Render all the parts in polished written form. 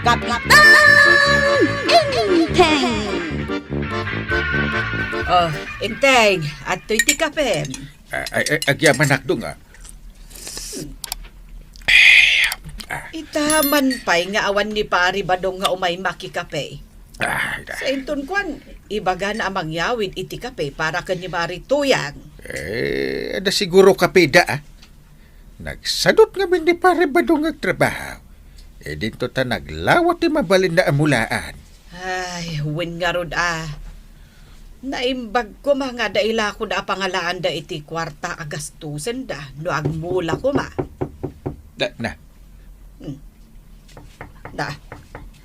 Kapitan Inteng! Oh, Inteng, at to'y ti kape. Agyaman nakdo nga. Itaman pa'y nga awan ni pari badong nga umay makikape. Sa inton kwan, ibaga na amang yawid iti kape para kanyi marituyang. Ada siguro kapida Nagsadot nga hindi pare badong nga trabaho. Dito ta naglawat ti mabalin na amulaan. Ay, win nga rod Naimbag ko mga daila ko na pangalaan da iti kwarta agastusen da, no agmula ko ma.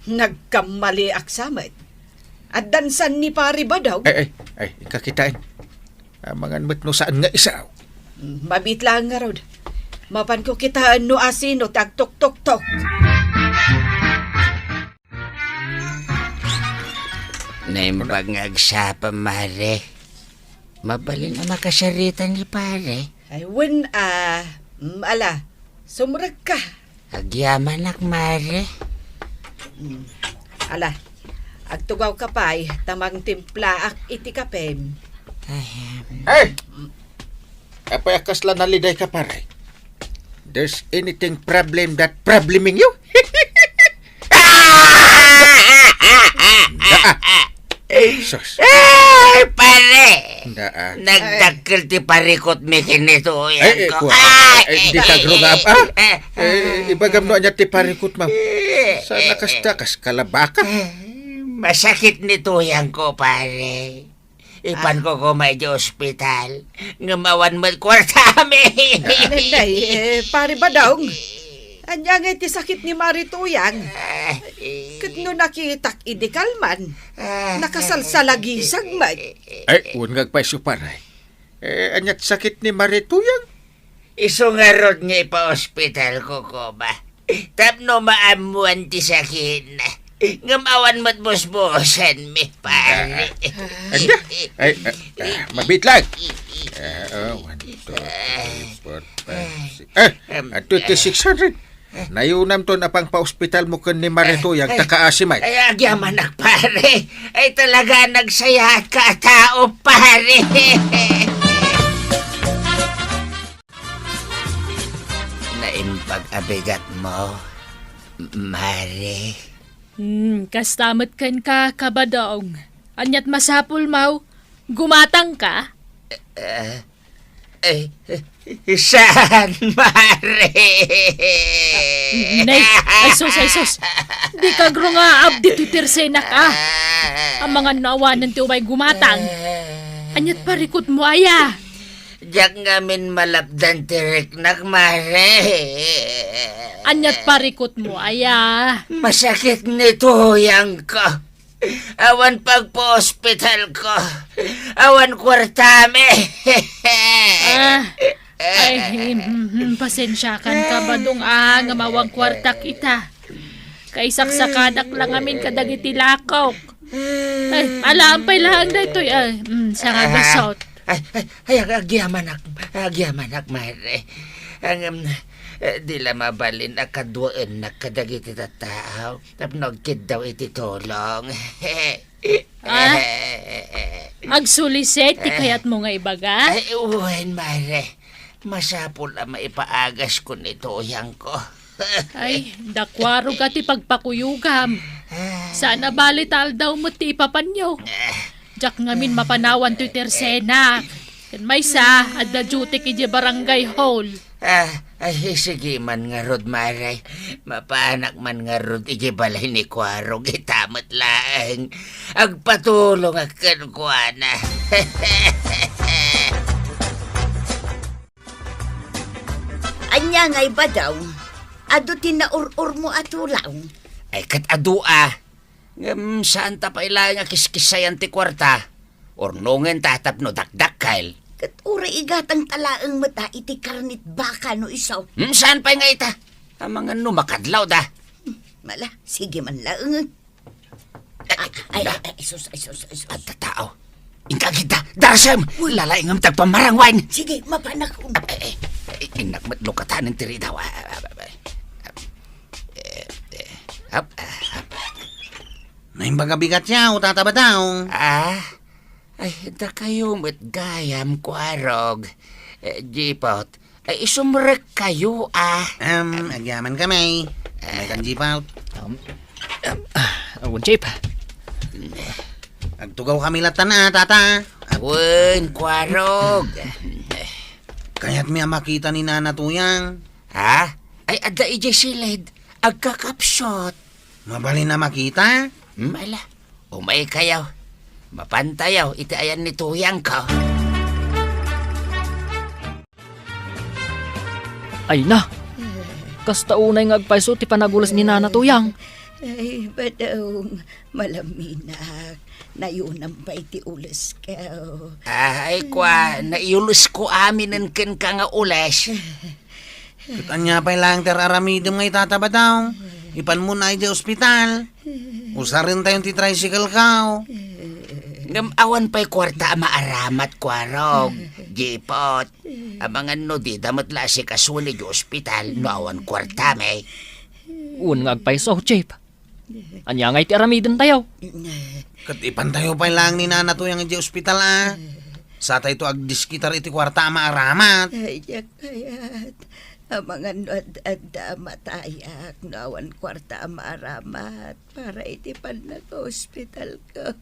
Nagkamali aksamat. At dansan ni pari ba daw? Ay, kakitain. Mangan mo't no saan nga isaw. Mabit lang nga rod. Mapan ko kita no asino tagtok-tok-tok. Naimbag nga agsapa, mare. Mabalin na makasaritan ni pare. Ay, win ala, sumurag ka. Agyaman ak, mare. Ala, agtugaw ka pa'y tamang timpla ak iti kapem. Hey! Apay akas lang naliday ka pare. There's anything problem that probleming you? Sus. Ay, pare! Daa. Nagdakil ti parikot mi kinito yan ko. Di tagrungab ibagam no anya ti parikot ma'am. Sa nakas-takas kalabaka. Masakit nito yan ko, pare. Ipan ko kumay di ospital. Ngamawan mo't kwartami. Nanday, pari ba daw? Anya nga iti sakit ni Marituyang. Kat no nakitak idikalman, nakasalsalagisag man. Unngag pa suparay. Anyat sakit ni Marituyang. Isungarod nga ipa-ospital ko ba? Tapno maamuan ti sakit na. Ngamawan mo't bosbosan mi, pare. Mabit lang. 1, 2, 3, 4, 5, 6. Ato ti 600. Nayunam to na pang pa-ospital mo kun ni Marituyang takaasimay. Ay, agyaman pare. Ay talaga nagsaya at katao, pare. Naimbag abigat mo, mare. Kastamot kan ka, kabadong. Anyat masapul mau, gumatang ka? Saan, mare? Nay, ay sus. Di ka gro nga abdi tutirsenak Ang mga nawanan ti umay gumatang. Anyat parikot mo aya. Diyak ngamin malapdan tirik nak, mare. Anyat parikot mo aya. Masakit nito yang ko. Awan pagpo-hospital ko. Awan kwartame. Pasensya kan ka badong nga mawang kwarta kita. Kay saksakadak lang amin kadagiti lakaw. Ay, alampay lang na ito. Sa nga gasot. Agyaman ak, mare. Di la mabalin akaduan na kadagiti tao. Tapnogkid daw iti tulong. Agsuliset, ti kayat mo nga ibaga? Ay, uwan, mare. Masapol ang maipaagas ko nito yang ko. Ay, dakwaro ka ti pagpakuyugam. Sana balital daw mo ti ipapanyo. Jak ngamin mapanawan ti tersena. Kan may sa, adda duty ki barangay hall. Ay, sige man nga rod, mare. Mapaanak man nga rod, iji balay ni Kwarog, itamat lang. Agpatulong akan kuana. Anya ngay ba daw? Ado tinaur-ur mo atulaw. Ay, kat adua. Saan ta pa ilang nga kiskisayan ti kwarta? Ornungen tatap no dakdakal. Kat ura igatang talaang mata iti karnit baka no isaw. Saan pa nga ita? Ang mga numakadlaw da. Mala, sige man lang. Ay, sus. At tao. Ingka kita, darasam. Lalaingam tagpamarangwain. Sige, mapanak. Inakmat lukatan ng tiri daw. Naimbaga bigat siya, Tata Badong. Ay, da kayo matgayam, Kwarog. Jipot, ay isumrek kayo, Agyaman kami. May kan jipaw. Awan, Chip. Agtugaw kami latan Tata. Awen, Kwarog. Kaya't may makita ni Nana Tuyang. Ay, ada ije silid. Agkakapsot. Mabali na makita. Mala, umay kayaw. Mapantayaw, iti ayan ni Tuyang ka. Ay na. Kasta unay nga agpaiso ti panagulas ni Nana Tuyang. Ay, Badong, malaminak. Nayunang pa iti ulas ka. Ay, naiulus ko aminin ken ka nga ulas. Kanya pa lang teraramidom ngay Tata Badong. Ipan mo na ay di ospital. Usarin tayong ti tricycle ka. Ngamawan pa'y kwarta maaramat, Kwarog. Jipot. Amangan no di damat la si kasuli di ospital. No awan kwarta may. Un nga agpaiso, Chip. Anya nga iti aramiden tayo. Kat ipan tayo pa lang ni Nana Tuyang di ospital Sa tayo ito agdiskitar iti kwarta maaramat. Ay, kayat. Amangan no at matayak. Nawan kwarta maaramat. Para iti pan naka-hospital ko.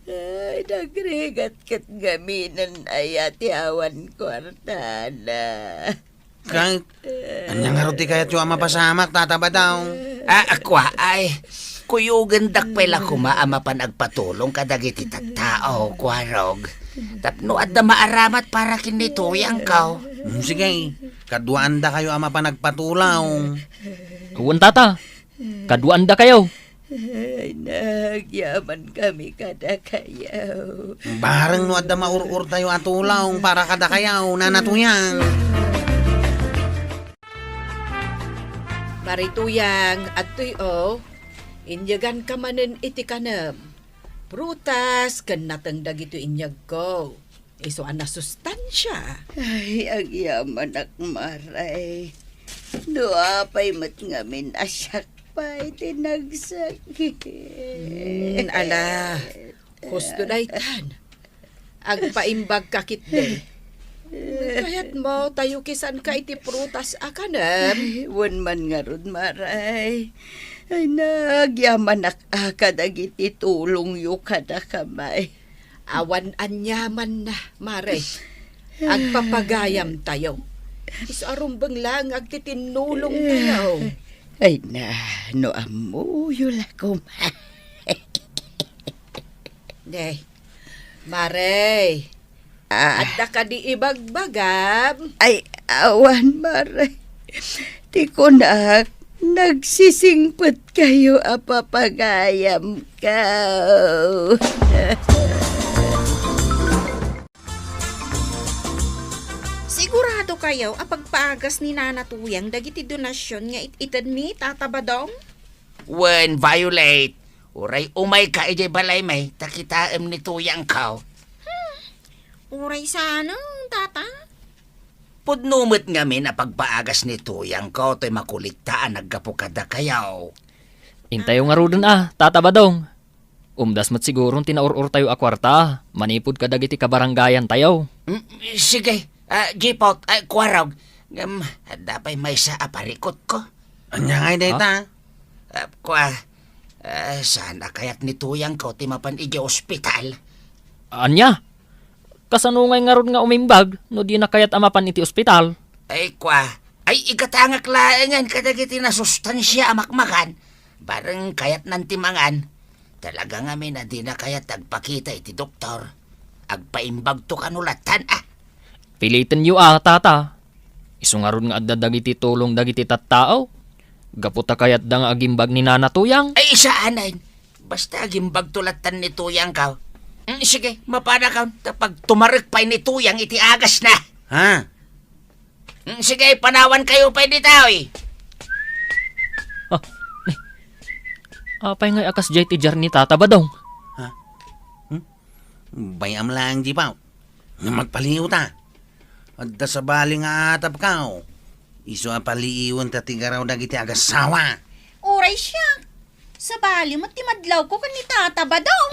Ay, nagrigat kat gaminan ay ati awan kwarta na. Kahit, anya nga roti kayat yung ama pasamak, Tata Badong. Ay, kuyugan dakpela kumaama pa nagpatulong kadagiti tattao, Kwarog. Tapno at na maaramat para kinituyang ka. Sige, kaduaan da kayo ama pa nagpatulaw. Awan, Tata. Kaduan da kayo. Ay, nagyaman kami kada kayaw. Barang no at da maurur tayo atulaw para kada kayaw, Nana Tuyang. Marituyang at tuyo, inyagan ka manen iti kanam. Prutas, kanatang dagito inyag ko. Iso ang nasustansya. Ay, agyaman akmaray. Nuapay mat ngamin asyak pa itinagsakit. Ala, gusto na itan. Agpaimbag kakit de. Kaya't mo tayo kisan ka iti prutas akanam. Ay, wan man nga rod maray. Ay, nagyaman akadagiti tulong yu kada kamay. Awan anyaman na, mare. Agpapagayam tayo. Iso arumbang lang agtitinulong tayo. Ay na, no amuyul ako ma. Ne, mare. Adda ka di ibagbagam. Ay, awan maray. Di ko na nagsisingpot kayo apapagayam ka. Sigurado kayo apagpaagas ni Nana Tuyang dagiti donasyon nga ititan mi Tata Badong? When Violet, uray umay ka ije balay may takitaem ni Tuyang ka. Uray sana, Tata. Pudnumit nga mi na pagpaagas ni Tuyang ka to'y makuliktaan naggapo kada kayaw. Intayo nga rudon Tata Badong. Umdas mat sigurong tinaurur tayo akwarta. Manipod ka dagiti kabaranggayan tayo. Sige, Jipot, Kwarog. Dapay may sa aparikot ko. Anya ngay data. Sana kayat ni Tuyang ka ti mapan ije ospital. Anya? Kasanungay nga ron nga umimbag no di na kayat amapan iti ospital. Ay ikatangak laengan kadagiti na sustansya amakmakan. Barang kayat nantimangan. Talaga nga may na di na kayat agpakita iti doktor. Agpaimbag to kanulatan Pilitin yu Tata. Isu nga ron nga addadag iti tulong dagiti tattao. Gaputa kayat da nga agimbag ni Nana Tuyang. Ay isaanan. Basta agimbag tulatan ni Tuyang ka. Sige, mapada ka. Pag tumarik pa ni Tuyang iti agas na. Ha? Sige, panawan kayo pa ni Taoy. Apay nga akas jay ti jar ni Tata Badong. Bayam lang jipaw. Nga magpaliw ta. Adda sa bali nga atap ka. Iso ang paliiwan ta tigaraw dagiti agasawa. Uray siya. Sa bali mo, timadlaw ko kan ni Tata Badong.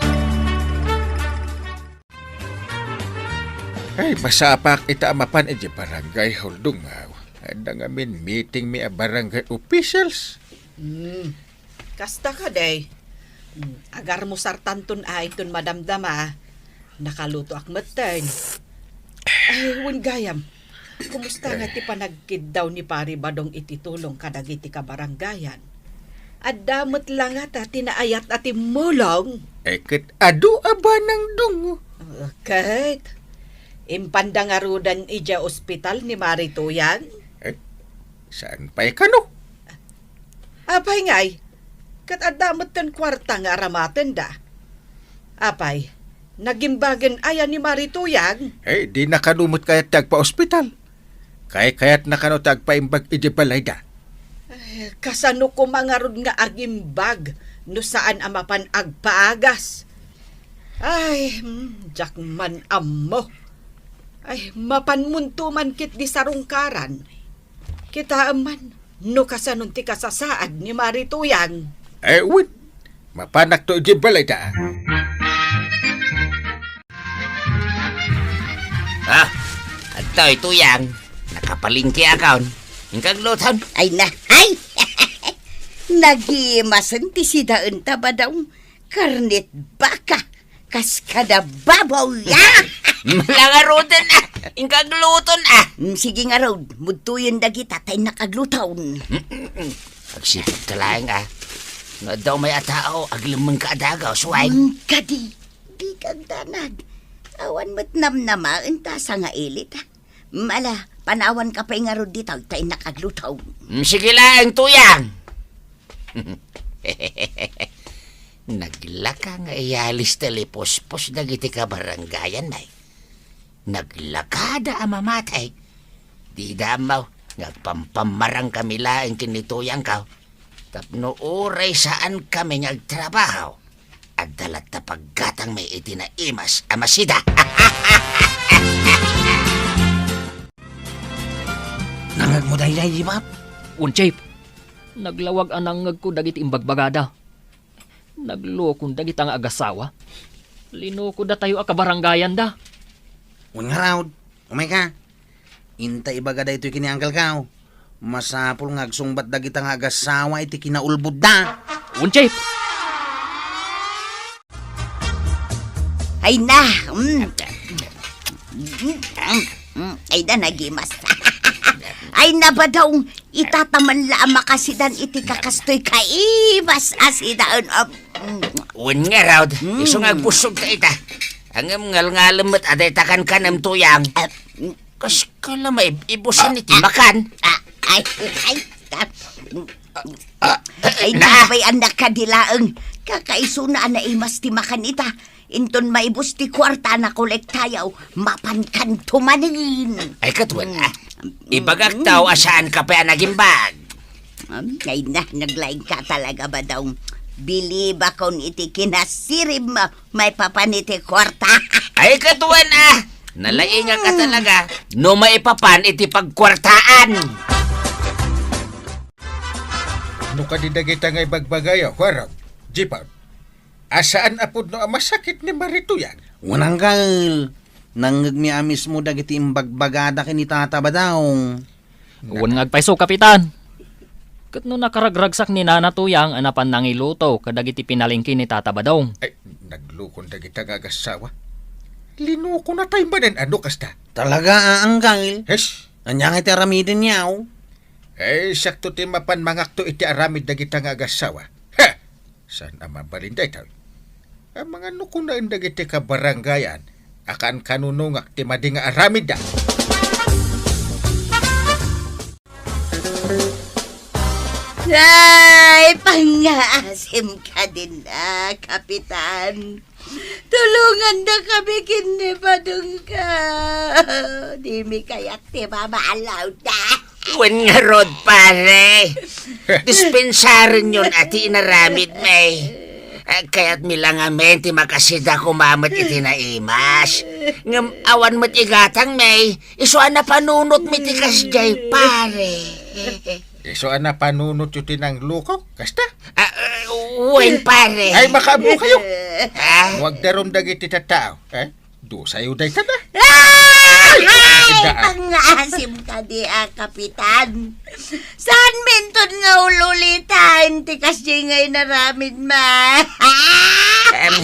Ay, masapak ita amapan barangay holdung. Ada ngamin meeting mi a barangay officials. Kasta ka, day. Agar mo sartantun ton madamdama. Nakaluto ak matan. Ay, wan gayam. Kumusta nga ti panagkid daw ni Pari Badong ititulong kadagiti ka barangayan? At damot lang ata tinaayat at imulong. Ket adu aba ng dungo. Kahit impanda nga rudan ija ospital ni Marituyan. Saan pa'y kano? Apay ngay, kat adamot ten kwarta nga aramaten da. Apay, nagimbagan aya ni Marituyan. Di nakanumot kayat tagpa-ospital. Kayat nakano tagpaimbag balay da. Kasano ko mangarod nga agimbag no saan amapan agpaagas. Ay, jakman ammo. Ay, mapanmuntuman kit di sarungkaran. Kita aman, no kasanon ti kasasaad ni Marituyan. Wait. Mapanak to balay da. Ato Tuyang. Nakapalingki akon. Ingkag luton. Ay na, ay! Nagimasan ti sidaan ta ba daw? Karnit baka, kas kada babaw ya! Malangarutan Ingkag luton Sige nga raw, mudtuyon dagi tatay nakaglutaon. Pagsipit ka lang Nga daw may atao, aglimang ka adagaw, suway. Kadi, di kang tanad. Awan mo't namnamaan ta sa nga ilit Mala, panawan ka pa nga raw dito, tay nakaglutaon. Sige lang, Tuyang. Naglaka nga iyalis telepospos dagiti ka barangayan, may. Naglakada amamatay. Di damaw, nagpampamarang kami laing kinituyang ka. Tapno oray saan kami nagtrabaho. At dalat na paggatang may itinaimas amasida. Nangag mo dahil di ba? Unchip, naglawag anangag ko dagit imbagbagada. Naglokon dagit ang agasawa. Linoko da tayo akabarangayan da. Un nga raw, umay ka. Inta ibaga da ito'y kinianggal ka. Masapul nga agsungbat dagit ang agasawa iti kinaulbud da. Unchip, Ay na, ay na nagimas. Ay na ba daw, itataman la makasidan iti kakastoy kaibas asidan. Un nga raw, isong agpusog ka ita. Ang ngal-ngalamot aday takan ka ng Tuyang. Kas ka lang may ibusan iti makan. Ay na ba'y anak ka dilaang, kakaisuna na imas ti makan ita. Inton maibus ti kwarta na kolektayaw, mapankan tumanin. Ay katuan ibagak tao asaan ka pa nagimbag. Ay na, naglaing ka talaga ba daw? Bili ba kung iti kinasirib mo, may papaniti kwarta? Ay katuan nalainga ka talaga. No maipapan iti pagkwartaan. Ano ka didagita nga ibagbagayaw, warang, jipaw. Asaan apod no masakit ni Marituyan? Unanggal, nangag mi amis mo dagiti imbagbagada kinitata ba daw? uwan nga agpaiso, kapitan. Kat no nakaragragsak ni Nana Tuyang, anapan nangiluto, kadagiti pinalingki ni Tata Badong. Ay, naglukon dagita nga agasawa. Linuko na tayo ba ano kasta? Talaga anggal. Hes, Anyang iti aramidin niyaw. sakto ti mapan mangakto iti aramid dagita nga agasawa. Ha! Saan ama balinday tayo? Ang mga nukunaan dagiti ka barangayan, akan kanunungak ti madi nga aramid da. Ay, pangaasim ka din na, Kapitan. Tulungan na kami kini Badong ka. Di mi kaya't ti mamaalaw na. Un nga rod pare. Dispensarin yun ati inaramid may. Kaya't milangamente makasida kumamat iti naimas. Ngam awan mo't igatang may. Isuan na panunot mitikas jay pare. So ana panunot yung tinang luko, kasta? Uwen, pare. Ay, makaamo kayo. Ah, Huwag darom dagiti tatao. Do sayo day ka na. Ay, Daan. pangasim ka di, Kapitan. Saan minton nga ululitan? Tikas di ngay naramid ma.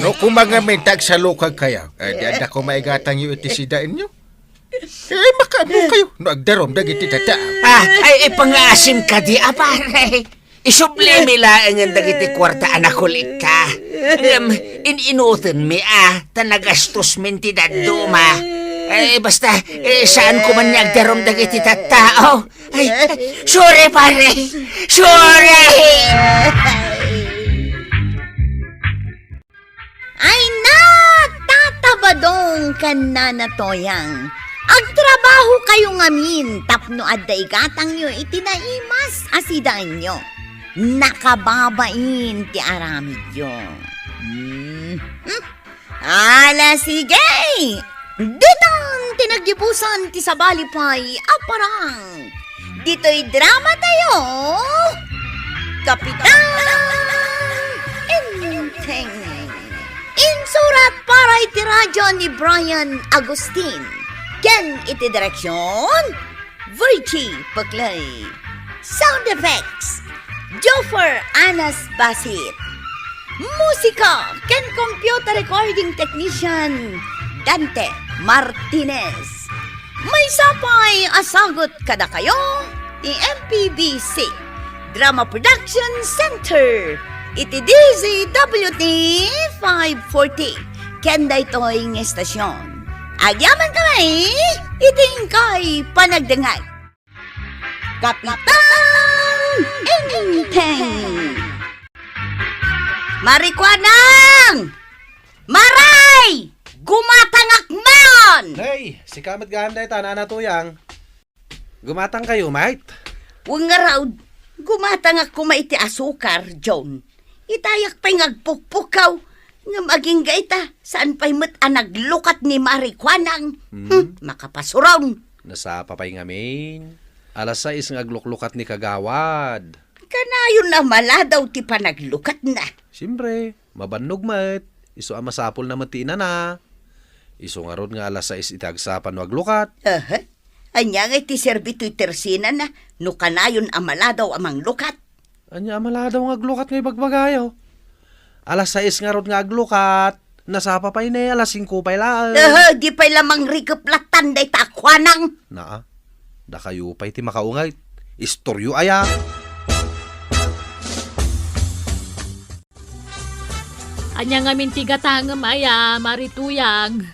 No, kung mga mentag sa lukag kayo, di ada ko maigatang yung itisidain nyo. Makaamo kayo. No, agdarom dagiti tatao. ay, pangasim ka di, pare. Isublimi lang ang dagiti kwarta anak kulit ka. Inutan mi, tanagastos minti daduma. Basta, saan ko man nagdarom dagiti tattao. Sorry, pare. Sorry! Ay na, tatabadong kananatoyang. Agtrabaho kayo ngamin, tapno adday gatang nyo itinaimas asidaan nyo. Nakababain ti aramid yo. Ala sige! Ditang tinagdibusan ti sabalipay aparang. Dito'y drama tayo. Kapitan Inteng. Insurat para iti radyo ni Brian Agustin. Ken iti direksyon Virgie Paglay. Sound effects Joffer Anas Basit. Musika ken computer recording technician Dante Martinez. May sapay asagot kada kayo ni MPBC Drama Production Center. Iti DZWT 540 ken daytoy nga estasyon. Agyaman kami iting kay panagdangag. Kapitan Inteng. Marikwanang! Maray! Gumatangak man! Hey, si Kamat Gahanday tanan tuyang. Gumatang kayo, mate. Huwag nga raw, gumatangak ko maiti asukar, John. Itayak pa'y ngagpukpukaw. Nga maging gaita, saan pa'y naglukat ni Marikwanang. Makapasuron. Nasa papay ngamin. Alas 6 nga agluklukat ni Kagawad. Kanayon na maladaw ti panaglukat na. Siyempre, mabannog mat. Iso ang masapol na matina na. Iso nga ron nga alas 6 itagsapan wag lukat. Anya nga ti serbito'y tersina na, no kanayon amaladaw amang lukat. Anya amala daw nga aglukat ngay bagbagayo. Alas 6 nga ron nga aglukat. Nasa papay na alas 5 pa'y laan. Di pa'y lamang rikaplatan day takwanang. Naa, da kayo pa'y ti makaungay. Istoryo aya. Anya nga mintigatangam aya, marituyang.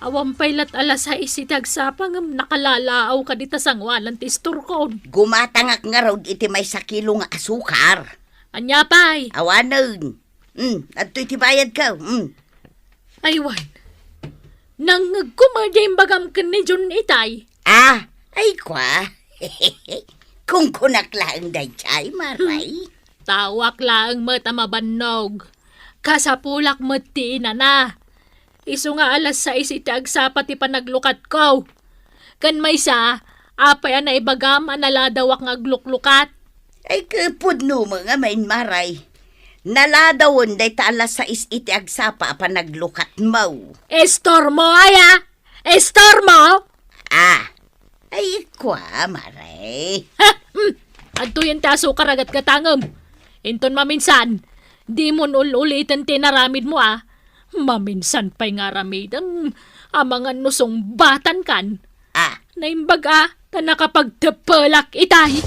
Awang paylat alas 6 itagsapang nakalalaaw ka dita sangwalan ti isturkon. Gumatangak nga raw iti may sakilo nga asukar. Anya pay. Awanon. At iti bayad ka. Aywan. Nang kumadya bagam ka ni John itay. Ay kwa. Kung kunaklaan day chay, maray. Tawak lang mo tamabanog. Kasapulak mo ti na. Iso nga alas 6 itagsapa ti panaglukat ko. Kan may sa, apay na ibagam analadawak nga agluklukat. Ay kapudno mga main maray. Naladawon day ta alas 6 iti agsapa panaglukat mo. Estor mo aya! Estor mo! Ay kwa, maray. Adto yan ta asukar agat katangam. Inton maminsan, di mo ulitin tinaramid mo Maminsan pa'y nga ramid ang mga nusong batan kan. Naimbaga na nakapagtapalak itay.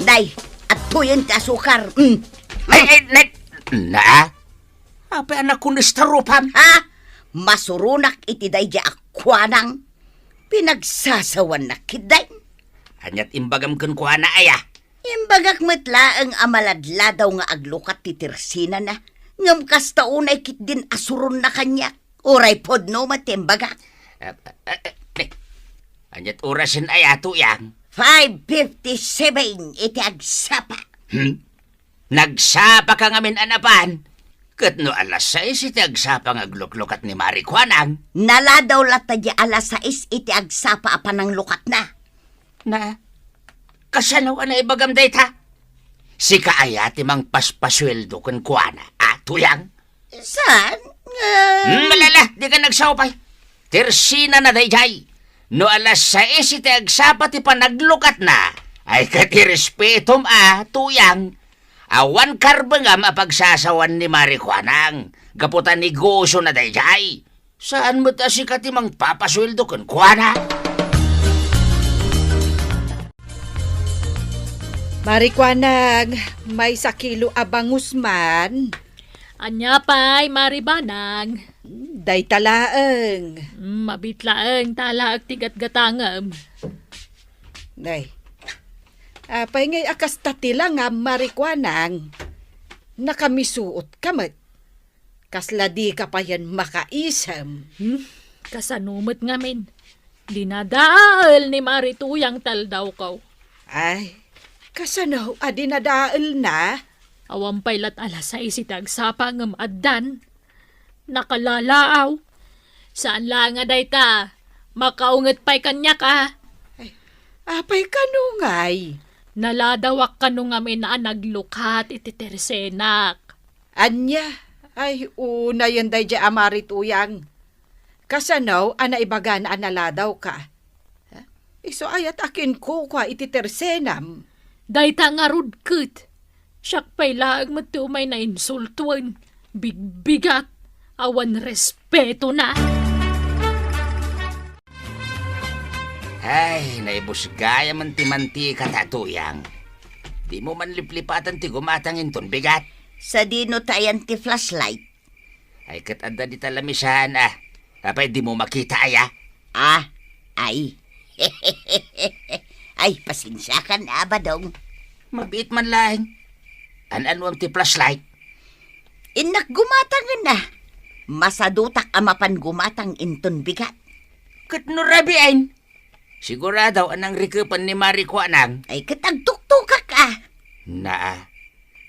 Day, at tuyon ka asukar. Apa anak ko nistarupam? Masurunak iti day di akwanang. Pinagsasawan na kiday. Anyat imbagam kun kuha na aya. Imbagak metla ang amaladladaw nga aglukat ti Tersina na. Ngam kasta unay kit din asuron na kanya. Uray pod no matimbagak. Anyat orasin aya tuyang. 5:57 iti agsapa. Nagsapa ka ngamin anapan. Kat no alas 6 iti agsapa nga gluklukat ni Marikwanang. Naladaw latadya alas 6 iti agsapa apan ng lukat na. kasano na ibagam dayta? Si kaaya timang paspasweldo kan kuana. Tuyang? Saan? Malala, di ka nagsawpay. Tersina na dayjay. No alas 6 iti agsapa ti panaglukat na, ay katirespetom tuyang. Awan karbangam apagsasawan ni Marijuanang. Gaputan ni Goso na dayjay. Saan mo ta si katimang papasweldo kan kuana? Marikwanang, may sakilo abangus man. Anya pa'y maribanang. Day talaeng. Mabitlaang talaag tigat-gatangam. Day. Apay ngay akas tatila nga marikwanang. Nakamisuot kamat. Kasla di ka pa yan makaisam. Kasanumot ngamin. Dinadaal ni Marituyang taldaw ko. Ay, kasanaw adinadaal na. Awang pailat alas 6 itag sapang addan. Nakalalaaw. Saan lang nga day ta? Makaungat pa'y kanya ka. Apay kanungay. Naladawak kanungamin na naglukat iti tersenak. Anya, ay una yan day dya amarituyang. Kasanaw, ibaga na analadaw ka. Iso ayat akin ko kwa iti tersenam. Day ta nga rudkut. Siyak pa'y laag matumay na insultuan. Bigbigat. Awan respeto na. Ay, naibusgaya man ti manti katatuyang. Di mo man liplipatan ti gumatangin ton bigat. Sa dino tayan ti flashlight. Ay katanda di talamisan Apay di mo makita Ay. Ay, pasensya ka na ba dong? Mabit man lang. An-ano ang ti flashlight? Inak gumatang na. Masadutak amapan gumatang inton bigat. Katnurabiain. Sigurado anang rikupan ni Marijuanang. Ay, katagtuktukak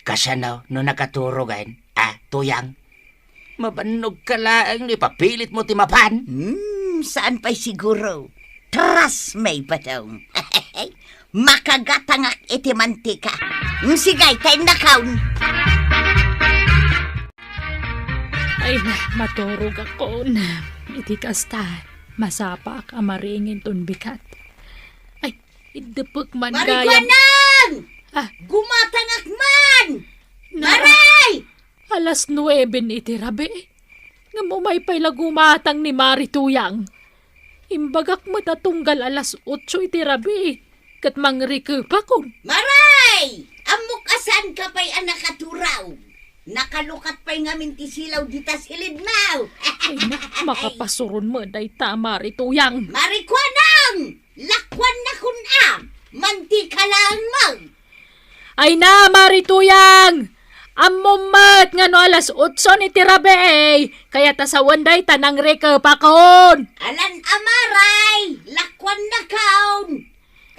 Kasanaw no nakaturogan. Tuyang. Mabanog ka lang ni papilit mo timapan. Saan pa'y siguro? Trust may batong. Makagatangak iti mantika. Sigay kay nakaun. Ay, maturog ako na. Iti kasta, masapak amaringin ton bikat. Ay, idepek man gayam. Marikwanang! Gumatangak man! Maray! Alas 9 iti rabi. Nga umay pa'y lagumatang ni Marituyang. Imbagak matatunggal alas 8 iti rabi. Kat mangrike pa kun. Maray! Amok asan ka pa'y anakaturaw. Nakalukat pa'y ngamin ti silaw dita silid now. Ay na, makapasuron mo day ta Marituyang. Marikwanang! Lakwan na kunam! Mantika lang mag! Ay na, Marituyang! Amumat nga no alas 8 ni tirabe kaya tasawan day tanang reke pakon. Alan amaray! Lakwan na kaon!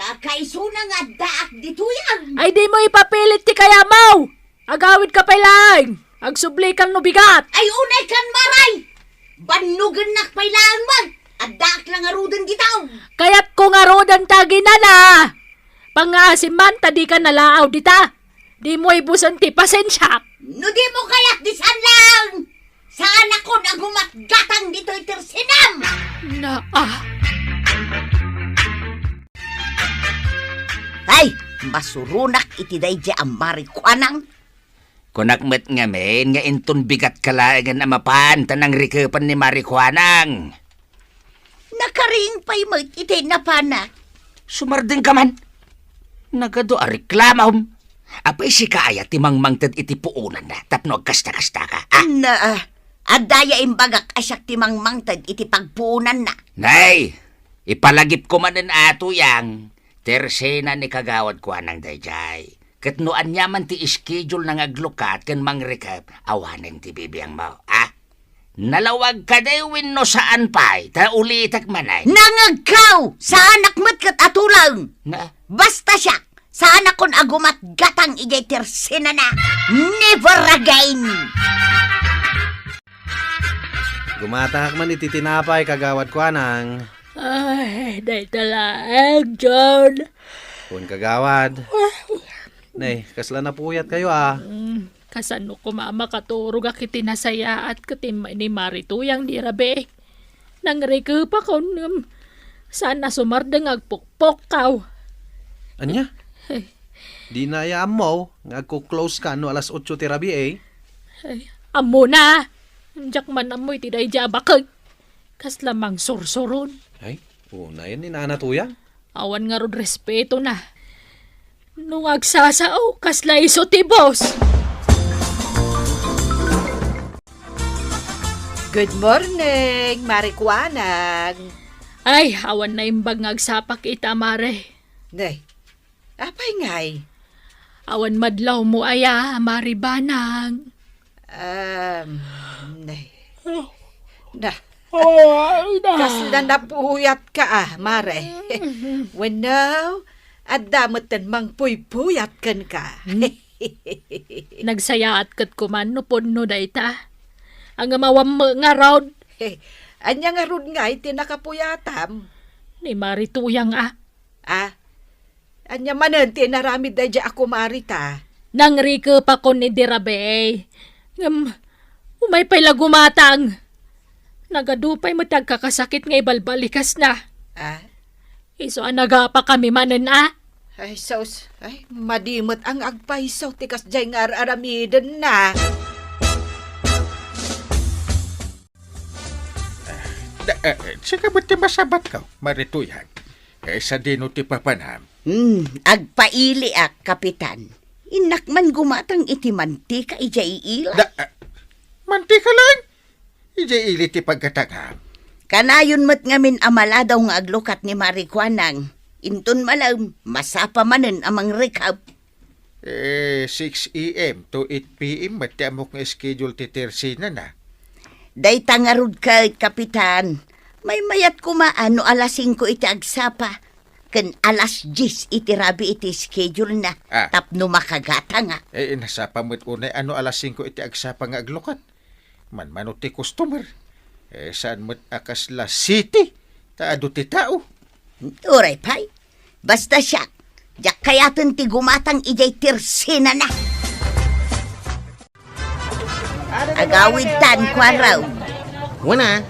Kakaisuna nga daak dituyan! Ay di mo ipapilit ti kaya mau! Agawid ka pa lang! Agsublikan no bigat! Ay unay kan maray! Banugan nak pailang mag! At daak lang arudan gitaw! Kaya't kung arodan tagi na na! Pangasim man tadi ka nalaaw dita! Di mo ibusan ti pasensya! No di mo kaya't disan lang! Saan ako na gumatgatang dito itersinam! Ay! Masurunak iti dayja ang Marijuanang! Kunakmet ngamin nga inton bigat kalagan amapan tanang rikupan ni Marijuanang. Nakaring pa'y mo't iti napana. Sumarding ka man. Nagado a reklamahom. Apay si kaaya timang mangtad iti puunan na tapno agkasta-kasta ka. Adaya imbagak asyak timang mangtad iti pagpuunan na. Nay, ipalagip ko man ang ato yang. Tersena ni kagawad ko anang dayjay. Katnoan niya man ti schedule ng aglukat kan mangrekap awanan ti bibiyang mo. Nalawag ka dewin no saan pa'y ta ulitak manay. Nangagkaw! Sa anak mo't kat atulang! Na? Basta siya! Sa anak kon agumat gatang ijay tersena na! Never again! Gumatahak man iti tinapay kagawad ko anang. Ay, day talaag, John. Kun kagawad. Nay, kasla na puyat kayo Kasano ko mama katurog ak itinasaya at katimay ni Marituyang di rabe. Nangreke pa ko sana sumardeng agpukpok kaw. Anya? Ay, Di na ayaam mo, ngagko-close ka no alas 8 tirabi ay, amo na. Diyak man amoy tiday jabakag. Kas lamang sursuron. Ay, una yan ni nanatuyang. Awan nga rod respeto na. Nung agsasao, kasla iso ti boss. Good morning, Marikwanang. Ay, awan na imbag ngagsapak ita, mare. Nay, apay ngay? Awan madlaw mo aya, maribanang. Nay. Na. Kasla na puyat ka mare. When now, at damutan mang puyat kan ka. Nagsayaat kat kuman no punno dayta. Ang amawam mo nga raod. Anya nga rod nga iti nakapuyatam. Ni Marituyang Anya manan tinaramid da dya ako marita. Nang rike pa ko ni Dirabe. Umay pa'y lagumatang. Nagadupay mo tagkakasakit nga ibalbalikas na. Iso nagapa kami manan Ay, sos. Ay, madimot ang agpaisaw tikas dya nga aramiden na. Sige ba't ti masabat ka, Marituyang? Sa dino ti papanam. Agpaili kapitan. Inakman gumatang iti mantika ijay ila. Mantika lang. Ili ti pagkatagam. Kanayon mo't ngamin amala daw nga aglukat ni Marikwanang. Intun malam, masapa manen amang rekap. 6 a.m. to 8 p.m. mati amok nga schedule ti Tersina na. Day tangarod ka, kapitan. May mayat kumaano alas 5 iti agsapa. Ken alas 10 iti rabi iti schedule na. Tapno makagata nga. Nasapa mo't unay alas 5 iti agsapa nga aglukat. Man ti customer. Saan mo't akas la city? Taado ti tao. Uray pay. Basta siya. Diyak kayatin ti gumatang ijay Tersina na. Agawid tan kwa raw. Wana,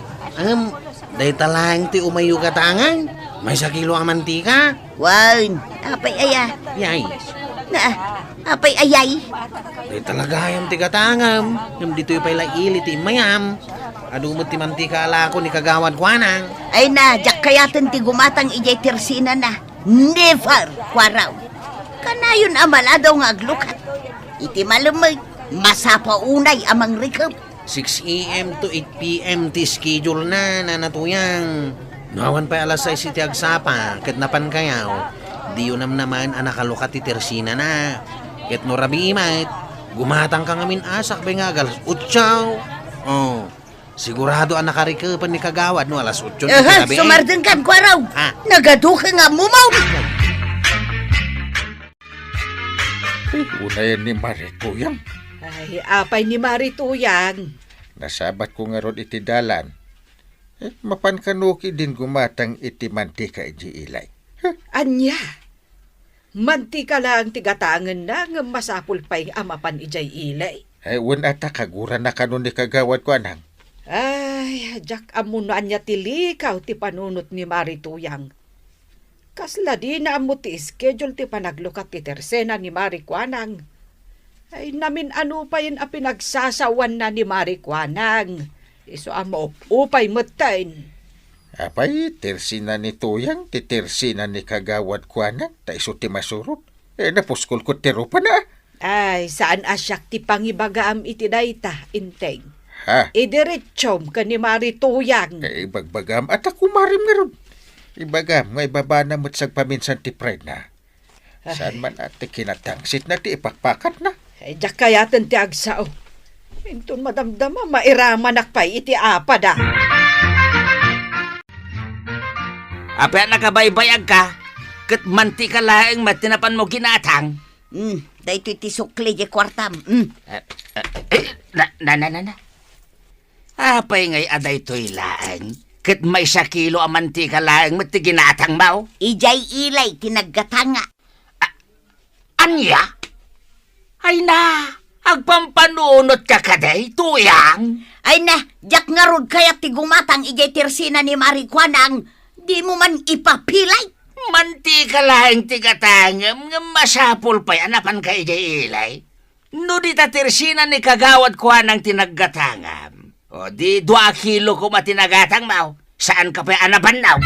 day talang ti umayo katangan. May sakilo ang mantika. Wan, apay aya. Yay. Apay ayay. Day talagayam ti katangam. Yung dito yung pala ili ti mayam. Adumot ti mantika ala ko ni kagawad ko anang. Ay na, diyak kayatin ti gumatang ijay Tersina na. Never kwa raw. Kanayon amala daw nga aglukat. Iti malamay. Masapa unay amang rekap. 6 a.m. to 8 p.m. ti schedule na nanatuyang. Nawan pa alas 6 iti agsapa. Kitnapan kayaw. Di yun naman anakalukat ti Tersina na. Ket no rabi imait. Gumatang ka ngamin asak ba nga alas 8. Sigurado ang nakarikapan ni kagawad no alas 8 iti rabi. Sumardeng kan kwa raw. Nagaduka nga mumaw. Unayan ni Marituyang. Ay, apay ni Marituyang. Nasabat ko nga ron iti dalan. Mapankanuki din gumatang iti mantika iti ilay. Anya? Mantika lang tigatangan na nga masapul pa'y amapan ijay ilay. Wan ata kagura na kanon ni kagawad ko anang. Ay, jak amuno anya tilikaw ti panunot ni Marituyang. Kasla di na amo ti schedule ti panaglukat ti Tersena ni Marikwanang. Ay namin ano pa yun a pinagsasawan na ni Marikwanang. Iso amo upay matain. Apay, Tersina ni Tuyang, ti Tersina ni kagawad ko anang, ta iso ti masurot. Napuskol ko ti rupa na. Ay, saan asyak ti pangibagaam iti dayta, inteng. Idiretsyon ka ni Marituyang. Ibagbagam at ako marim nga ron. Ibagam nga ibaba na mo't sagpaminsan ti pride na. Saan man ati kinatangsit na ti ipakpakat na. Ay, diyak kayatin ti agsao. Intun madamdama, mairaman akpay iti apada. Apa nakabaybayag ka? Kat manti ka laeng matinapan mo ginatang. Dahito iti sukli di kwartam. Na. Apay ngay aday to'y laeng. Kat may 1 kilo ang mantika laeng mati ginatang mo. Ijay ilay tinaggatanga. Anya? Ay na, agpampanunot ka kaday, tuyang. Ay na, jak nga rod kaya't ti gumatang ijay tirsina ni Marikwanang, di mo man ipapilay. Manti ka lahing tigatangam, nga masapul pa yan, apan ka ijay ilay. No di tatirsina ni kagawad ko ng tinaggatangam. O di 2 kilo ko matinagatang mau. Saan ka pa anaban now?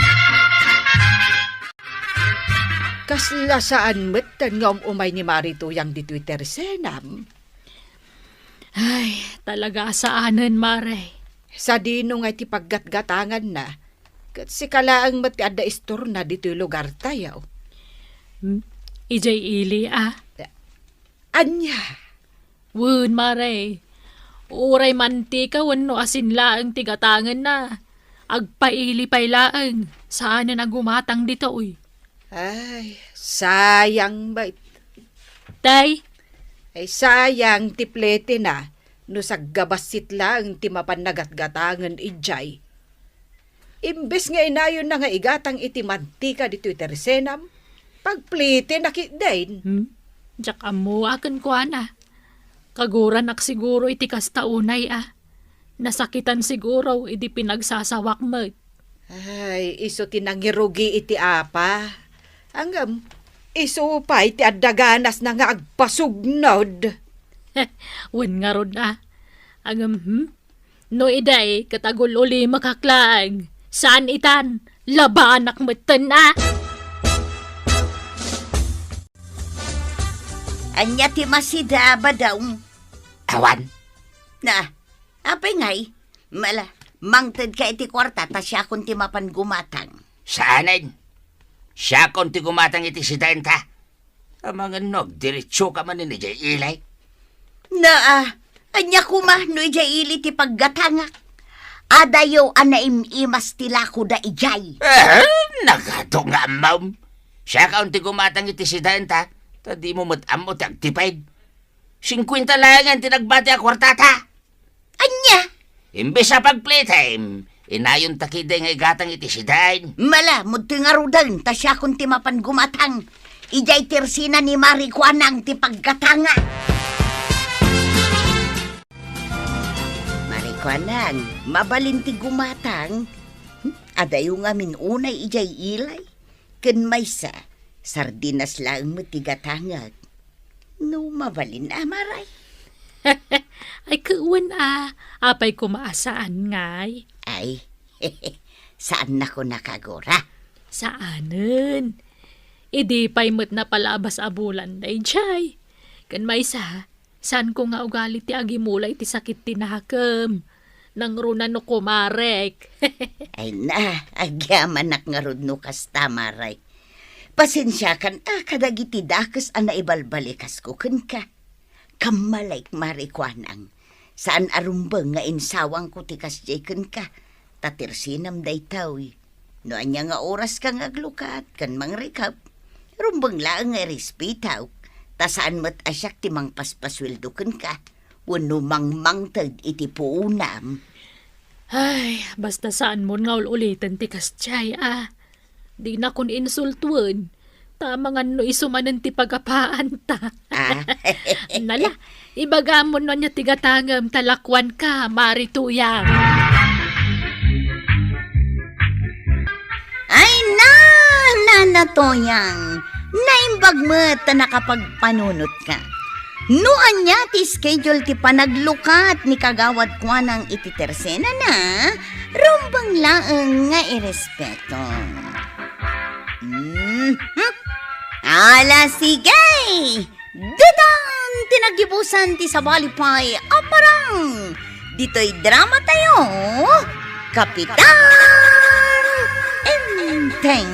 Kasla saan metan nga umay ni Marituyang di Twitter senam. Ay, talaga saanan, Mare. Sa dino nga ti paggatgatangan na. Kat si kalaang matiada istor na dito lugar tayo. Ijay ili, Anya, Wun, Mare. Uray mantika wano asin laang tigatangan na. Agpaili pay laang. Saan na gumatang dito, uy? ay, sayang ba? Tay, Ay sayang ti plete na. No saggabasit lang ti mapannagatgatangan ijay. Imbes nga inayon na nga igatang iti mantika di Twitter senam. Pagplete nakitdain. Jak amo akan ko na. Kaguran ak siguro iti kastaunay, Nasakitan siguro iti pinagsasawak mo. Ay, iso tinangirugi iti apa. Anggam, iso pa iti adaganas na nga agpasugnod. Wen nga ron, No iday, katagol uli makaklaang. Saan itan? Labanak matan, Anya ti masida ba daw? Awan. Na, apay ngay, mala, mangted ka iti kwarta, ta siya kung ti mapan gumatang. Saanin? Siya konti gumatang iti si Denta. Ang mga nog, diretsyo ka man ni Jay Ilay. Na, anya kuma, no ijay ili ti paggatangak. Adayo anaim-imas tila ko da ijay. Nagado nga, ma'am. Siya kaunti gumatang iti si Denta. Tadi mo matamot agtipaid. 50 lang ang tinagbati a kwartata. Anya? Imbes sa pag-playtime, inayon takiday nga igatang iti si Dain. Mala, muti nga rudan, ta siya kung ti mapan gumatang. Ijay tirsina ni Marikwanang ti paggatanga. Marikwanang, mabalin ti gumatang. Adayo nga minunay ijay ilay. Ken maysa, sardinas lang mo ti gatangag. No mabalin amaray. Ay, kuwan, Apay kumaasaan ngay. Ay, saan na ko nakagora? Saanen? Idi pa'y mo't na palabas abulan day jay. Kan may saan ko nga ugali ti agimulay ti sakit tinakam. Nang runan no kumarek. Ay na, agyaman nga rod no kasta maray. Pasensya kan, kadagiti dakas naibalbalikas ko kun ka. Kamalay Marikwanang. Saan arumbang nga insawang ko tikas jaken ka. Tatirsinam day tawi. No anya nga oras kang aglukat kan mangrikap. Rumbang lang nga rispitaw. Ta saan mat asyak ti mang paspasweldo kun ka. Wano mang mangtag iti puunam. Ay, basta saan mo nga ulitin ti kasjay, Di na kun insultuan. Tama nga no isumanan ti pagapaan ta. Nala, ibagamon no niya tigatangam talakwan ka, Marituyang. Ay na, nanatoyang. Naimbag mo ta nakapagpanunot ka. Noan niya ti schedule ti panaglukat ni kagawad kwa ng iti tersena na, rumbang laeng nga irespeto. Ala sige! Dudang tinagibusan ti sabalipay aparang! Dito'y drama tayo, Kapitan Enteng!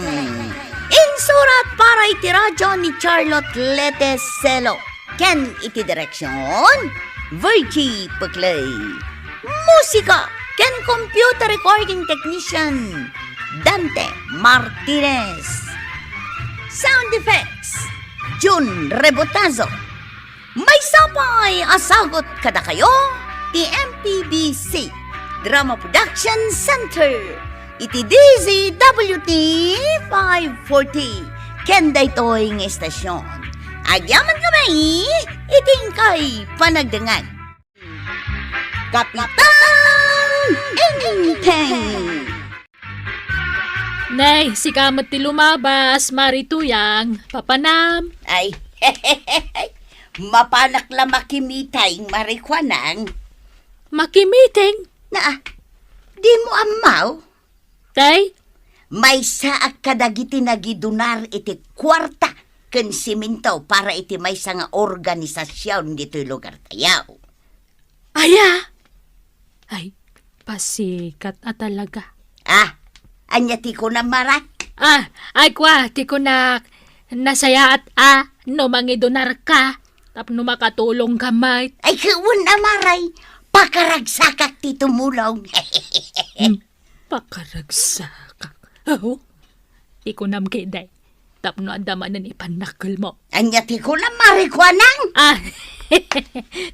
Insurat para iti radyo ni Charlotte Leteselo. Ken iti direksyon, Virgie Paclay. Musika, ken computer recording technician, Dante Martinez. Sound effects, Jun Rebotazo. May sapay asagot kada kayo, ti MPBC Drama Production Center. Iti DZWT 540, ken daytoy nga estasyon. Adyaman kamay, iting kay panagdangan. Kapitan Enteng! Nay, si kamot ti lumabas, marituyang, papanam. Ay, mapanak la makimitay marikwanang. Makimiting. Na, di mo amaw? Tay, May saak kadagiti nagidunar iti kwarta ken siminto para iti may nga organisasyon dito'y lugar tayaw. aya. Ay, pasikat talaga. Anya ti ko na mara? Ay kwa, ti ko na nasaya at no mangidonar ka. Tapno makatulong ka, mate. Ay, kawun na maray. Pakaragsakak ti tumulong. Pakaragsak. Oh, ti ko nam kiday. Tapno andamanan ipanakal mo. Anya ti ko na marikwanang?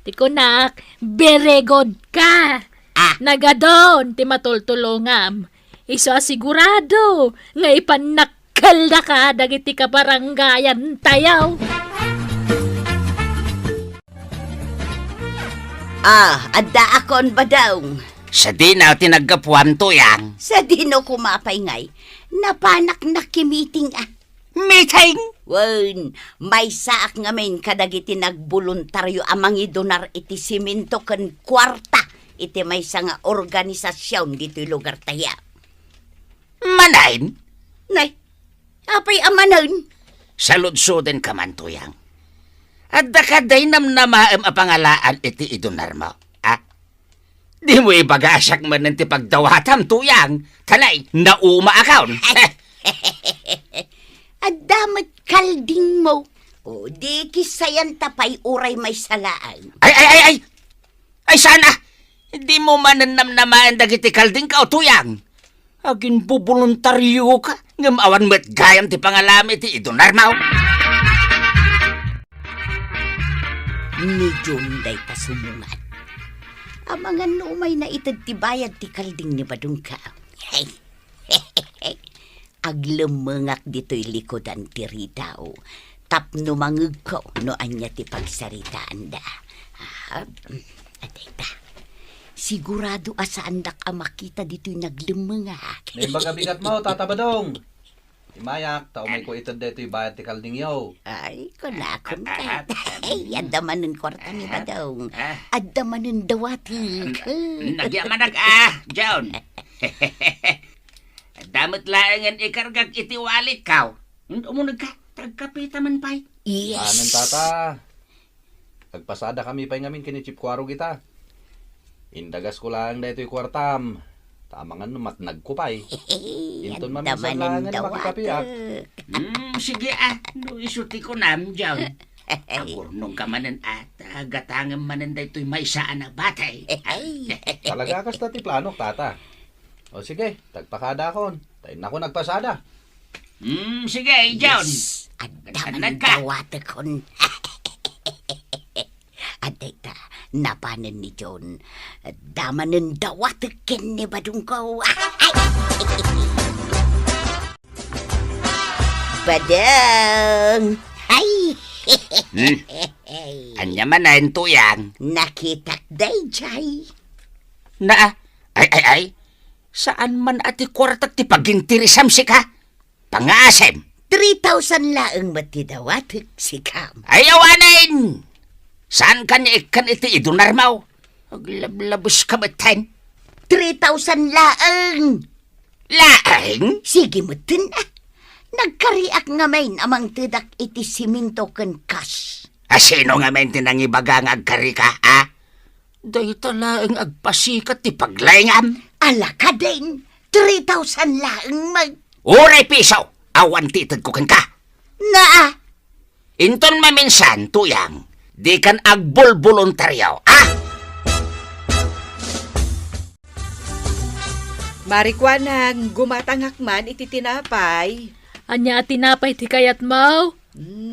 Ti ko na, very good ka. Nagadon, ti matultulongam. Iso asigurado, nga ipanakal na ka, dagiti ka baranggayan tayaw. Adda akon ba daw? Sa di na tinaggapuan tuyang. Sa dino kumapay ngay, napanak na kimiting Meeting! Wen, may saak ngamin kadagiti nagboluntaryo amang idonar iti siminto ken kwarta iti may nga organisasyon dito'y lugar taya. Manain? Nay, apay amanon? Saludsoden ka man tuyang. At dakaday namnamaam a pangalaan iti idonar mo. Di mo ibagasak man ng tipagdawatam tuyang. Talay, nauma akaon. Adamat kalding mo. O di kisayan tapay uray may salaan. Ay, sana! Di mo mananamnamaan dagiti kalding ka o tuyang. Agin bubuluntaryo ka. Ngamawan mo't gayam ti pangalami ti idonar mo. Ni John day pasumungan. Ang mga numay na itagtibayad ti kalding ni Badungka. Hey, aglemengak dito'y likodan ti Ridao. Tapno mangeg ko no anya ti pagsaritaan da. Adeta, sigurado asaandak ang makita dito'y naglemengak. May bigat mo, Tata Badong. Imayak, tao may ko itad dito'y bayad ti kalding yaw. Ay, kunakon ka. Ay, adamanin kwarta ni Badong. Adamanin dawatik. Nagyamanag John. Damot laangan ikargag iti walik kaw. Umunag ka, tagkapita man pa'y. Yes. Amen, Tata. Agpasada kami pa'y ngamin kinichip kwaro kita. Indagas ko lang dito'y kwartam. Tamangan matnag ko pa'y. Inton mamisan lang nga makikapiyak. Sige no isuti ko nam, John. Agurnong ka manan at gatangan manan daytoy may saan na batay. Talaga kas ti plano, Tata. O sige, tagpakada kon. Tayo na ko nagpasada. Sige, John. Adamanin dawatikon. Adeta, napanan ni John. Damanin dawatikin ni Badungko. Badang! Ay! Anya manayin tuyang. Nakitak day, Jay. Ay. Saan man ati kwartak ti pagintirisam si ka? Pangasem. 3,000 laang matidawatik si Kam. Ayawanin! Saan ka niya ikan iti idunar mo? Aglablabos ka matan. 3,000 laang! Laeng? Sige mo din Nagkariak nga main amang tidak iti siminto ken kas. Sino nga men tinangibaga nga agkari ka, Dahito laeng agpasikat ti paglayngam. Ala ka din, 3,000 laang Uray piso, awan titad ko kan ka. Inton maminsan, tuyang, di kan agbol-voluntaryo, Marikwanang gumatangak man iti tinapay. Anya tinapay ti kayat mo?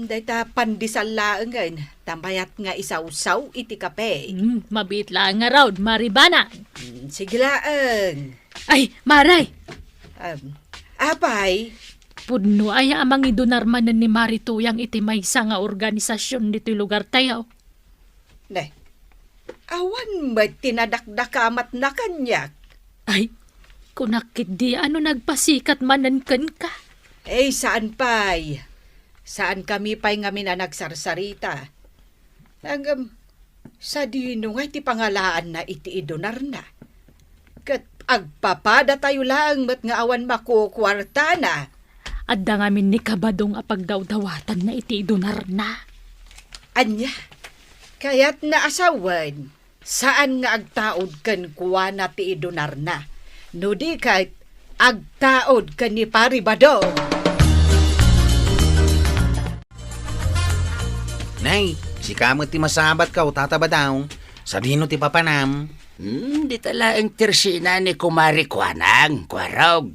Dayta pandisal laeng ngayon. Tambayat nga isaw-saw iti kape. Mabit lang nga raw, maribana. Sige laeng. Ay, maray. Apay, Pudno ay amang idunarmanan ni Marituyang iti maysa nga organisasyon dito'y lugar tayo. Ne, awan ba't tinadakdakamat na kanyak? Ay, kunakit di ano nagpasikat manankan ka. Saan pa'y? Saan kami pa'y ngamin na nagsarsarita? Sa dino nga iti pangalaan na iti idonar na. Kat agpapada tayo lang mat nga awan makukwarta na. Adda ngamin ni kabadong apagdawdawatan na iti idonar na. Anya, kaya't naasawan, saan nga agtaod kan kuwa na ti idonar na? No di kahit agtaod kan ni Paribadong. Nay, si kamot ti masabat ka o tataba daw. Sa dino ti papanam. Di tala ang tersina ni Kumari Kwanang, Kwarog.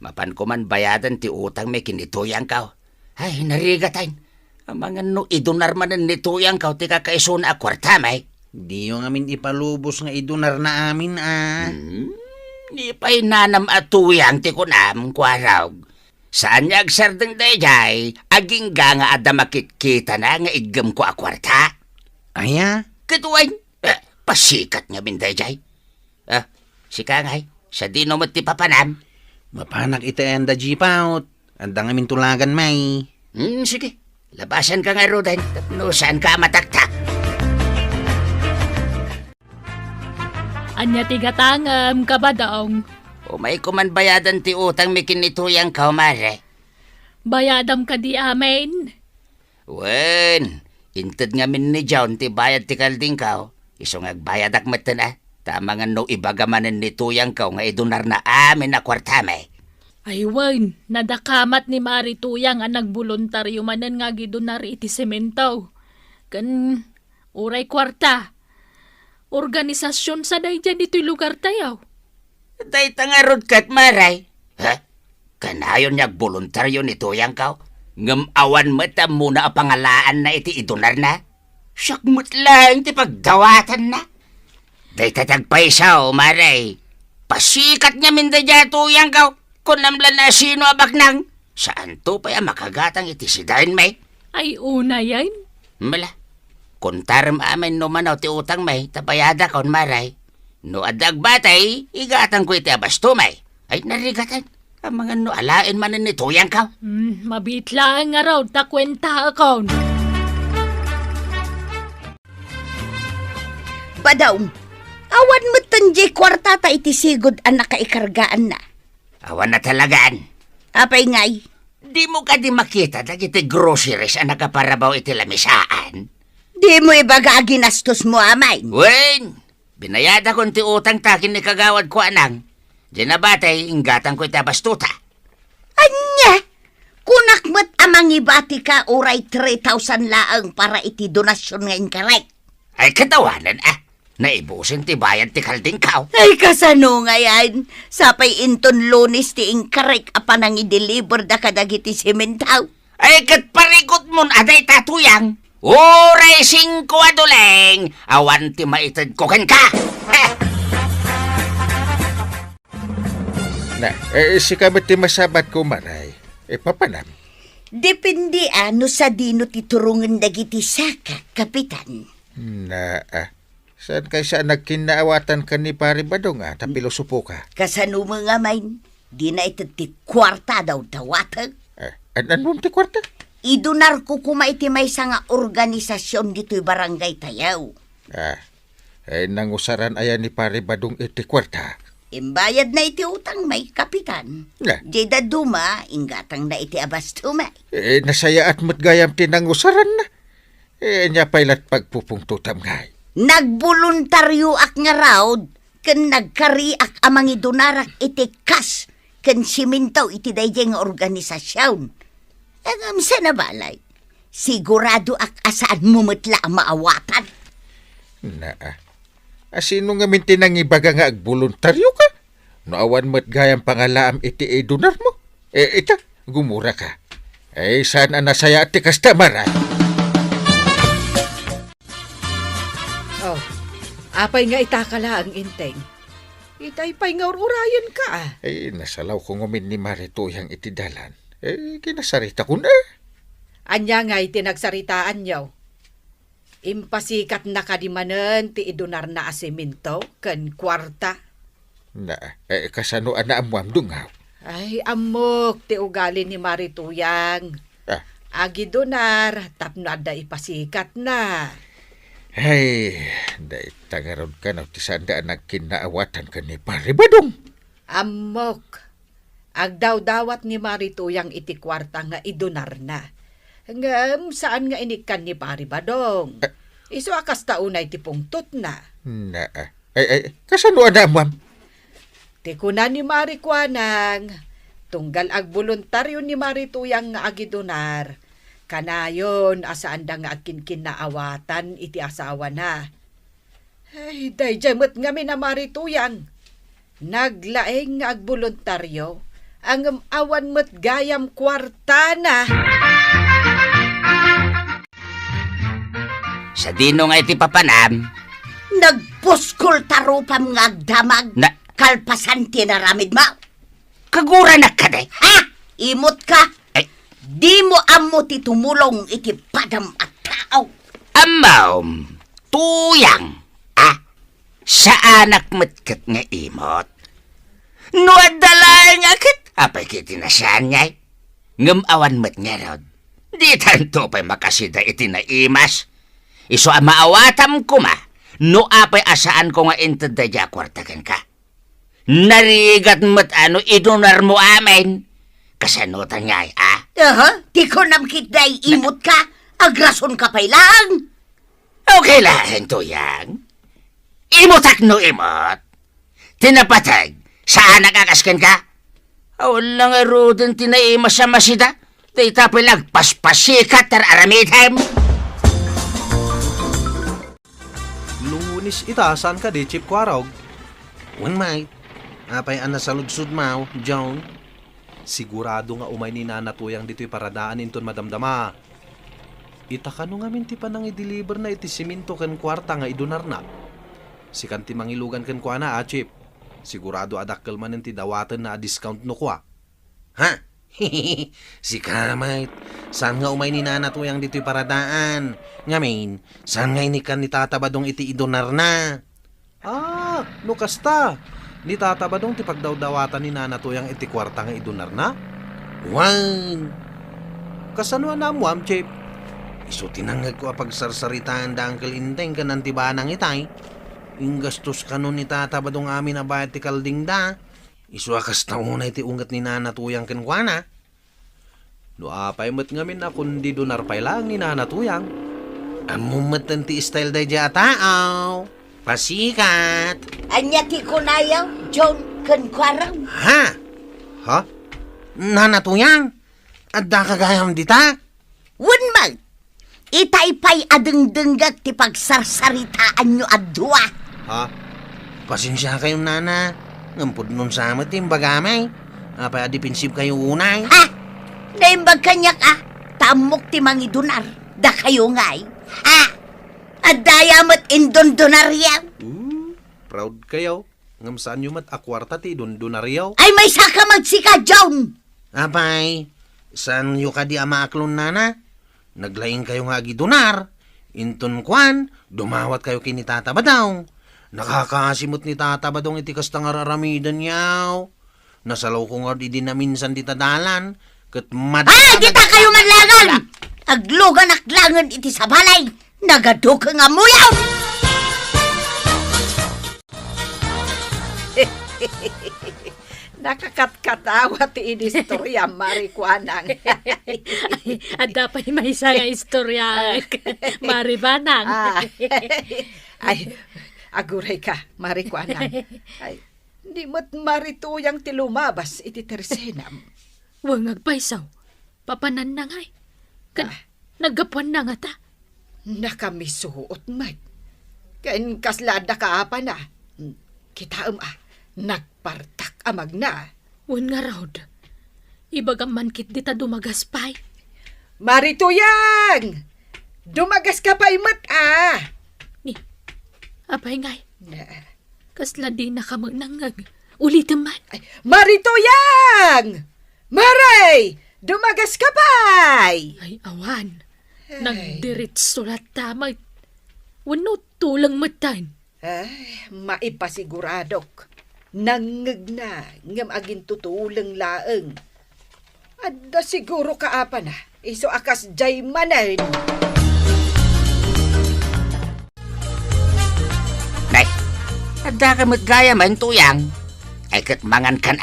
Mapan ko man bayadan ti utang may kinituyang ka. Ay, narigatan. Ang mga no idunar manan nituyang ka, ti kakaisuna a kwarta, may. Di yung amin ipalubos nga idunar na amin Di pa'y nanam atuyang ti kunam, Kwarog. Saan niya agsardeng dayjay, aging nga ada makikita na nga igam ko a kwarta. Aya? Katuwain, pasikat nga min dayjay. Si Kangay, sa dino mo ti papanam. Mapanak iti anda jipaut. Andang amin tulagan may. Sige, labasan ka nga Rodan, tapno saan ka mataktak. Anya tigatangam kabadong. O may kuman bayadan ti utang may kinituyang ka, Mare. Bayadam ka di amin. Wen, intad nga min ni John ti bayad ti kalding ka. Isong agbayad akmatan Tama nga no ibagamanan ni tuyang ka nga idunar na amin na kwartame. Ay wan, nadakamat ni Marituyang ang nagboluntaryo manan nga gidunar iti sementaw. Kan uray kwarta. Organisasyon sa day dyan dito'y lugar tayo. Day tangarod kat Maray. Kanayon niya voluntaryo ni tuyang ka. Ngamawan mata muna ang pangalaan na iti idunar na. Syakmut lang ti pagdawatan na. Day tatagpaisaw, Maray. Pasikat niya minda dya tuyang ka. Kung namlan na sino abak nang. Saan to pa makagatang iti sidahin may? Ay una yan. Mala. Kung taram amin no manaw ti utang may, tapayada kaon Maray. No adag batay, igatang ko iti abasto may. Ay narigatan. Ang mga no alain manan ni tuyang ka. Mabitlaan nga raw, takwenta akon. Badaw, awan mo tanjay kwarta ta iti sigod ang nakaikargaan na. Awan na talagaan. Apay ngay, Di mo ka di makita dagiti groceries ang nakaparabaw iti lamisaan. di mo ibaga ginastos mo amay. Wen, binayada kong ti utang takin ni kagawad ko anang. Di na batay, inggatang ko iti abastuta. Anya, kunakmat amang ibati ka uray 3,000 laang para iti donasyon nga inkarek. Ay katawanan naibusin ti bayad ti kalding kaw. Ay kasano nga yan, sapay inton lunis ti inkarek apanang i-deliver da kadagiti sementaw. Ay kat parikot mon aday tatuyang. Uray 5 aduleng, awan ti maitad ko ken ka. Na, si kamot ti masabat ko Maray. Papanam. Depende ano sa dino ti turungan dagiti saka, kapitan. Na, saan kay saan nagkinaawatan ka ni Paribadong tapilo supo ka? Kasano mo nga main, di na ito ti kwarta daw dawatag. Ano ti kwarta? Idunar ko kumaiti may nga organisasyon dito'y barangay tayaw. Nangusaran ayan ni Paribadong iti kwarta. Imbayad na iti utang may, kapitan. Na. Jeda duma, ingatang na iti abasto may. Nasaya at matgayam tinangusaran na. Nya pailat pagpupungtutam ngay. Nagboluntaryo ak nga raod, ken nagkariak amang idunarak iti kas, ken simintaw iti dayjay nga organisasyon. Agam sa nabalay, sigurado ak asaan mo matla ang maawatan. Na, sino nga minti nang ibaga nga agboluntaryo ka? Naawan mo't gayang pangalaam iti edunar mo? Ita, gumura ka. Saan ang nasaya at tikasta Maray? Apay nga itakala ang inteng. Itay pa'y nga urayan ka Nasalaw ko ngumin ni Marituyang iti dalan. Kinasarita ko na. Anya nga'y tinagsaritaan niyo. Impasikat na kadimanen ti idunar na asiminto ken kwarta. Na, kasano ana amuam dungaw. Ay, amok ti ugali ni Marituyang. Ah. Agi donar, tapno ada ipasikat na. Ay, dahil tangaron ka na ti sanda na kinaawatan ka ni Paribadong. Amok. Agdaw-dawat ni Marituyang iti kwarta nga idonar na. Ngam, saan nga inikan ni Paribadong? Iso akas taunay ti pungtot na. Na, kasano ana amuam? Ti kuna ni Marikwanang, tunggal ag voluntaryo ni Marituyang nga agidonar. Kanayon, asaan da nga akin kinaawatan iti asawa na. Ay, day jamot nga mi na Marituyang. Naglaeng nga ag voluntaryo, ang awan mo't gayam kwarta na. Sa dino nga iti papanam, Nagpuskol tarupam nga agdamag. na Kalpasan tinaramid mo. kagura na ka day. Ha? Imot ka? Ay. Di mo amo ti tumulong iti padam at tao. Amaw, tuyang, sa anak matkat nga imot. No adalay nga kit, apay kiti na saan ngay. Ngamawan mat nga rod. Di tanto pa'y makasida iti na imas. Iso maawatam ko ma, no apay asaan ko nga intada dya kwartakan ka. Narigat mat ano idunar mo amin. Kasanutan ngay, Di ko namkit day imot ka. Agrason ka pa'y lang. Okay lang, tuyang. Imutak no imot. Tinapatag, saan nagakaskan ka? Wala nga rodin tinaimas sa masida. Tay tapay lagpaspasikat tar aramidhem. Lunis itasan ka di, Chip Kwarog. One might. Apay ana sa lugsud mau, John. Sigurado nga umay ni nanatuyang dito'y paradaan inton madamdama. Itakano nga minti pa nang i-deliver na iti siminto ken kwarta nga idunar na. Si kanti mangilugan ken kwa na, Chip. Sigurado adakkel man ti dawatan na discount no kwa. Ha? Si Kamait, saan nga umay ni nanatuyang dito'y paradaan? Ngamin, saan nga inikan ni tatabadong iti idunar na? No kasta. Ni tatabadong ti pagdawdawatan ni nanatuyang iti kwarta nga idunar na? Wan! Kasano na mo, Chip? Iso tinangag ko apagsarsaritaan da Uncle Inteng ka ng tibanang itay. Yung gastos ka nun ni tatabadong amin na bayad ti kalding da. Iso akas taunay ti ungat ni nanatuyang kenkwana. No apay mat ngamin na kundi donar pay lang ni nanatuyang. Amumatan ti style day dya tao. Pasikat. Anya ti kunayaw, John Kenkwarang. Ha? Nanatuyang? Adda kagayam dita? Wunmag, itaypay adengdenggag ti pagsarsaritaan nyo adwa. Ha? Pasensya kayong nana. Ngampod nun sa amat yung bagamay. Apay adipensib kayo unay. Ha? Naimbag kanyak tamok ti mangidunar. Da kayo ngay. Ha? Adayamat indondonaryaw. Proud kayo. Ngam saan yung mat akwarta ti dundunaryaw. Ay may saka magsika, John. Apay, saan yung kadi amaaklon nana? Naglaing kayo nga gidunar. Inton kwan, dumawat kayo kinitatabadaw. Nakakasimot ni tatabadong iti kasta nga raramidan yaw. Nasalaw ko nga di na minsan di tadalan. Kat Ay, kita kayo manlangan! Aglugan aklangan iti sa balay. Nagadukang amuyaw! Nakakatkatawa ti inistorya, Marikwanang. Adda pa may isa nga istorya. Maribanang. Ay, aguray ka, Marikwanang. Ay, di mo't Marituyang ti lumabas iti tersenam. Wangag paisaw. Papanan na ngay. Naggapuan na nga ta. Nakamisuot, Mike. Kain kaslada ka apa na. Kita nagpartak amag na. Wan nga raod. Ibagang mankit dita dumagas pay. Marituyang! Dumagas ka pa imat Apay ngay. Kasla di na ka magnangag. Ulitin man. Ay, Marituyang! Maray! Dumagas ka pa'y! Ay, awan. Nagdiritso na tamay. Wano tulang matan. Ay, maipasiguradok. Nangag na, ngam agin tutulang laeng. Adda siguro kaapa na, iso akas jay manan. Nay, ada ka matgaya man tuyang. Ay kat mangan kan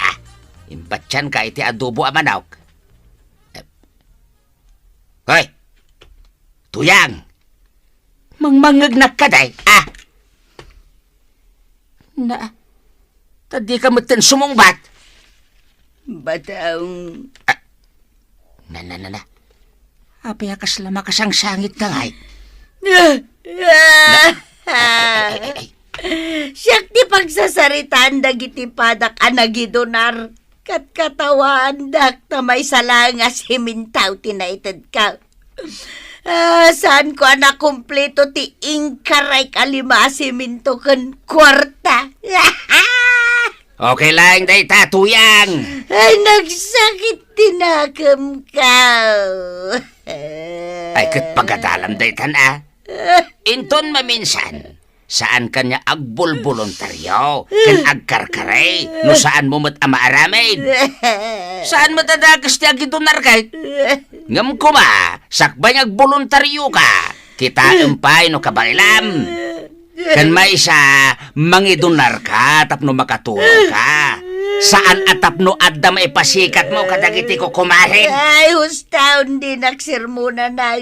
Imbatyan ka iti adobo a manok. Hoy! Tuyang! Mangmangagnak ka day, Na, tadi ka matan sumungbat. Bataong... Na. Abi akas lama kasang sangit ka ngay. Siyak ti pagsasaritan dagiti padak anagidonar. Kat katawan dak tamay salangas himintaw tinaited ka. Saan ko anak kumpleto ti ingkaray kalima siminto kan kwarta. Okay lang, day tatuyang. Ay, nagsakit tinakam ka. Ay, kat pagadalam day tan Inton maminsan, saan kanya agbulbolontaryo, kan agkarkaray, no saan mo mat amaaramid. Saan mo tadagas ti agidonar kahit? Ngam ko ba, sakbay agbolontaryo ka, kita empay no kabailam. Kan may isa, mangidonar ka, tapno makatulong ka. Saan atapno adda maipasikat mo kadagiti ko kumarin? Ay, hustaon din nagsirmuna na.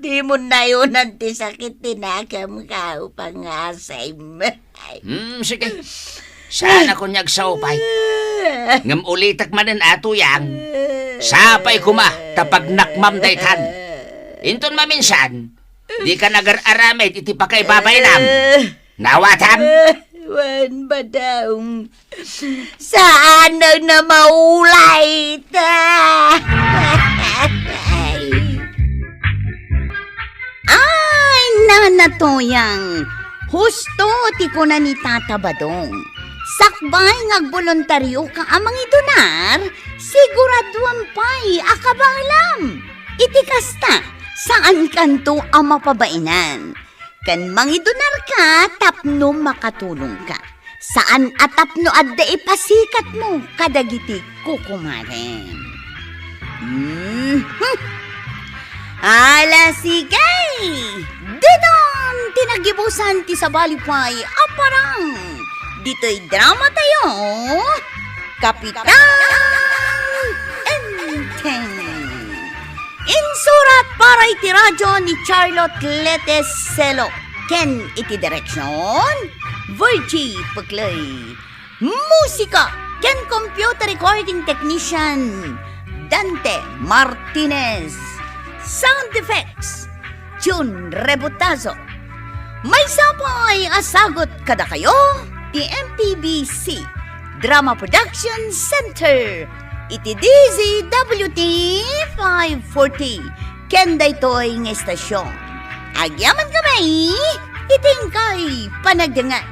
Di mo na yun nanti sakit tinakam ka upang asay mo. Sige. Saan ako niyagsaupay? Ngam ulitak manin ato yang. Sapay kuma, tapag nakmam daytan. Inton maminsan, di ka nagar-aramid iti pakay babaynam. Nawatam? Wan ba daw? Saan na maulay ta? Ay, nanatoyang. Husto ti ko na ni Tata Badong. Sakbay ngagbolontaryo ka amang idonar, siguraduan pa'y akabanglam. Iti kasta, saan kanto ang mapabainan? Kan mangidonar ka, tapno makatulong ka. Saan atapno adda ipasikat mo, kadagiti kukumaren. Ala sigay! Didon! Tinagibusan ti sa balipay, aparang! Dito'y drama tayo, Kapitan Enteng! Insurat para iti radyo ni Charlotte Letes Celo. Ken iti direksyon, Virgie Paglay. Musika, ken computer recording technician, Dante Martinez. Sound effects, June Rebutazo. May sapay asagot kada kayo, di MPBC Drama Production Center. Iti DZWT 540. Kenda ito'y ng estasyon. Agyaman kami, iting kay panagdangan.